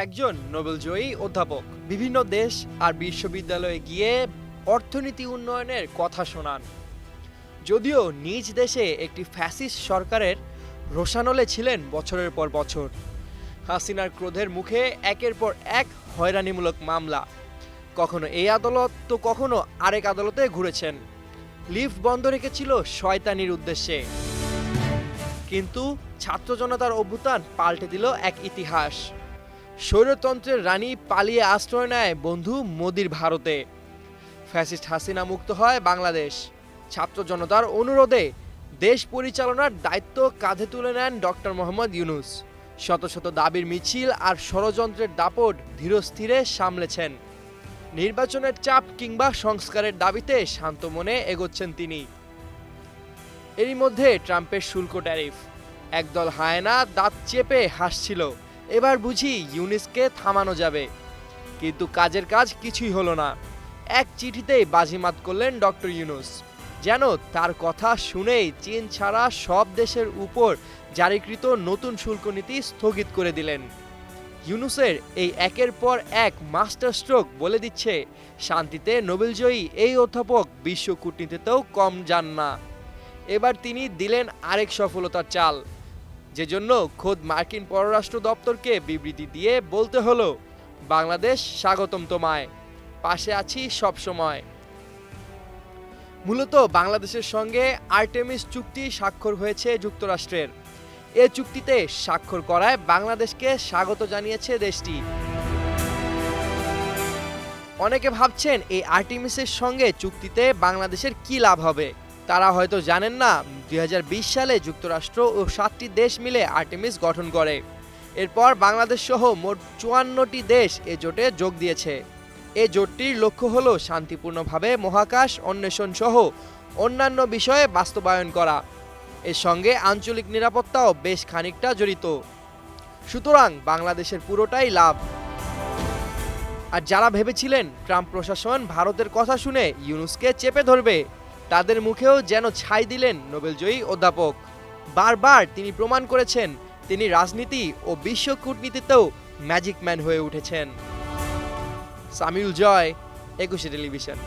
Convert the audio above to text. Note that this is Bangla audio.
একজন নোবেলজয়ী অধ্যাপক। বিভিন্ন দেশ আর বিশ্ববিদ্যালয়ে গিয়ে অর্থনীতি উন্নয়নের কথা শোনান। যদিও নিজ দেশে একটি ফ্যাসিস্ট সরকারের রোষানলে ছিলেন বছরের পর বছর। হাসিনার ক্রোধের মুখে একের পর এক হয়রানিমূলক মামলা, কখনো এই আদালত তো কখনো আরেক আদালতে ঘুরেছেন। লিফট বন্ধ রেখেছিল শয়তানির উদ্দেশ্যে। কিন্তু ছাত্র জনতার অভ্যুত্থান পাল্টে দিল এক ইতিহাস। স্বৈরতন্ত্রের রানী পালিয়ে আশ্রয় নেয় বন্ধু মোদির ভারতে। ফ্যাসিস্ট হাসিনা মুক্ত হয় বাংলাদেশ। ছাত্র জনতার অনুরোধে দেশ পরিচালনার দায়িত্ব কাঁধে তুলে নেন ডক্টর মোহাম্মদ ইউনূস। শত শত দাবির মিছিল আর ষড়যন্ত্রের দাপট ধীরস্থিরে সামলেছেন। নির্বাচনের চাপ কিংবা সংস্কারের দাবিতে শান্ত মনে এগোচ্ছেন তিনি। এরই মধ্যে ট্রাম্পের শুল্ক ট্যারিফ, একদল হায়না দাঁত চেপে হাসছিল, এবার বুঝি ইউনূসকে থামানো যাবে। কিন্তু কাজের কাজ কিছুই হলো না। এক চিঠিতেই বাজিমাত করলেন ডক্টর ইউনূস। যেন তার কথা শুনেই চীন ছাড়া সব দেশের উপর জারিকৃত নতুন শুল্ক নীতি স্থগিত করে দিলেন। ইউনূসের এই একের পর এক মাস্টার স্ট্রোক বলে দিচ্ছে শান্তিতে নোবেলজয়ী এই অধ্যাপক বিশ্ব কূটনীতিতেও কম যান না। এবার তিনি দিলেন আরেক সফলতার চাল, যে জন্য খোদ মার্কিন পররাষ্ট্র দপ্তরকে বিবৃতি দিয়ে বলতে হলো, বাংলাদেশ স্বাগতম তোমায়, পাশে আছি সব সময়। মূলত বাংলাদেশের সঙ্গে আর্টেমিস চুক্তি স্বাক্ষর হয়েছে যুক্তরাষ্ট্রের। এ চুক্তিতে স্বাক্ষর করায় বাংলাদেশকে স্বাগত জানিয়েছে দেশটি। অনেকে ভাবছেন এই আর্টেমিসের সঙ্গে চুক্তিতে বাংলাদেশের কি লাভ হবে। তারা হয়তো জানেন না, 2020 সালে যুক্তরাষ্ট্র ও 7টি দেশ মিলে আর্টেমিস গঠন করে। এরপর বাংলাদেশ সহ মোট 54টি দেশ এ জোটে যোগ দিয়েছে। এ জোটটির লক্ষ্য হল শান্তিপূর্ণভাবে মহাকাশ অন্বেষণ সহ অন্যান্য বিষয়ে বাস্তবায়ন করা। এর সঙ্গে আঞ্চলিক নিরাপত্তাও বেশ খানিকটা জড়িত। সুতরাং বাংলাদেশের পুরোটাই লাভ। আর যারা ভেবেছিলেন ট্রাম্প প্রশাসন ভারতের কথা শুনে ইউনূসকে চেপে ধরবে, তাদের মুখেও যেন ছাই দিলেন নোবেলজয়ী অধ্যাপক। বারবার তিনি প্রমাণ করেছেন তিনি রাজনীতি ও বিশ্ব কূটনীতিতেও ম্যাজিক ম্যান হয়ে উঠেছেন। সামিউল জয়, 21 টেলিভিশন।